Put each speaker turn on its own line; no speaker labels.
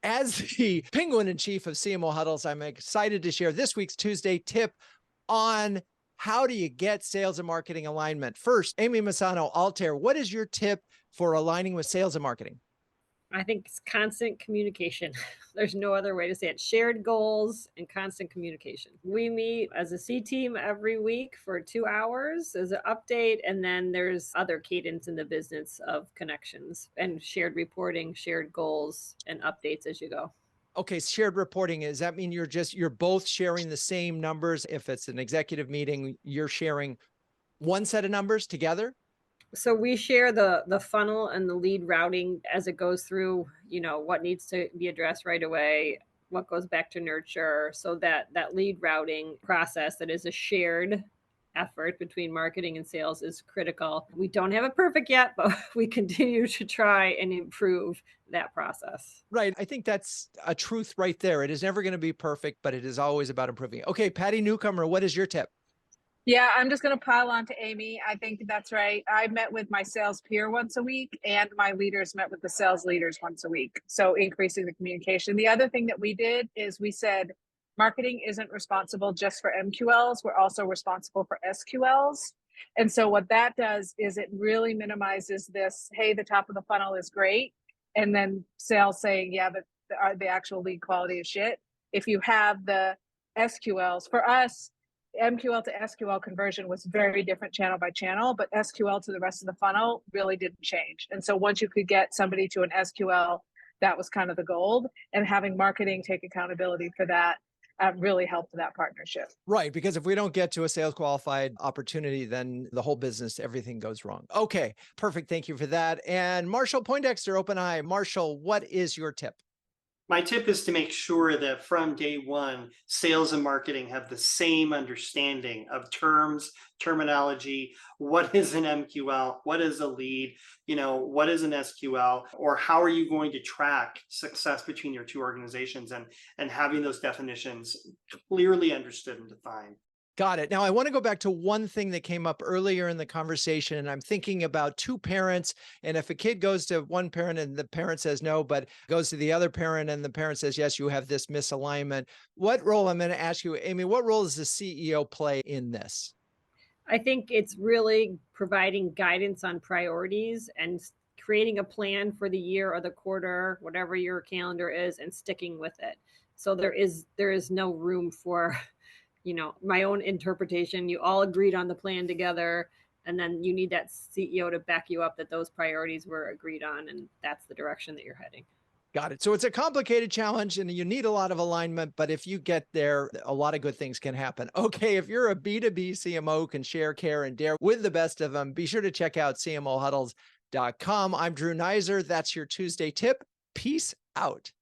As the penguin in chief of CMO Huddles, I'm excited to share this week's Tuesday tip on how do you get sales and marketing alignment. First, Amy Messano of Altair, what is your tip for aligning with sales and marketing?
I think it's constant communication. There's no other way to say it. Shared goals and constant communication. We meet as a C team every week for 2 hours as an update. And then there's other cadence in the business of connections and shared reporting, shared goals, and updates as you go.
Okay, shared reporting, does that mean you're both sharing the same numbers? If it's an executive meeting, you're sharing one set of numbers together?
So we share the funnel and the lead routing as it goes through, what needs to be addressed right away, what goes back to nurture, so that lead routing process that is a shared effort between marketing and sales is critical. We don't have it perfect yet, but we continue to try and improve that process.
Right. I think that's a truth right there. It is never going to be perfect, but it is always about improving. Okay, Patti Newcomer, what is your tip?
Yeah, I'm just going to pile on to Amy. I think that's right. I met with my sales peer once a week, and my leaders met with the sales leaders once a week. So increasing the communication. The other thing that we did is we said marketing isn't responsible just for MQLs. We're also responsible for SQLs. And so what that does is it really minimizes this, hey, the top of the funnel is great. And then sales saying, yeah, but the actual lead quality is shit. If you have the SQLs, for us, MQL to SQL conversion was very different channel by channel, but SQL to the rest of the funnel really didn't change. And so once you could get somebody to an SQL, that was kind of the gold. And having marketing take accountability for that really helped that partnership.
Right. Because if we don't get to a sales qualified opportunity, then the whole business, everything goes wrong. Okay. Perfect. Thank you for that. And Marshall Poindexter, OpenEye. Marshall, what is your tip?
My tip is to make sure that from day one, sales and marketing have the same understanding of terms, terminology. What is an MQL? What is a lead? What is an SQL? Or how are you going to track success between your two organizations, and having those definitions clearly understood and defined.
Got it. Now, I want to go back to one thing that came up earlier in the conversation, and I'm thinking about two parents. And if a kid goes to one parent and the parent says no, but goes to the other parent and the parent says, yes, you have this misalignment. What role, I'm going to ask you, Amy, what role does the CEO play in this?
I think it's really providing guidance on priorities and creating a plan for the year or the quarter, whatever your calendar is, and sticking with it. So there is no room for my own interpretation. You all agreed on the plan together, and then you need that CEO to back you up that those priorities were agreed on, and that's the direction that you're heading.
Got it. So it's a complicated challenge and you need a lot of alignment, but if you get there, a lot of good things can happen. Okay. If you're a B2B CMO, can share, care, and dare with the best of them, be sure to check out CMOHuddles.com. I'm Drew Neiser. That's your Tuesday tip. Peace out.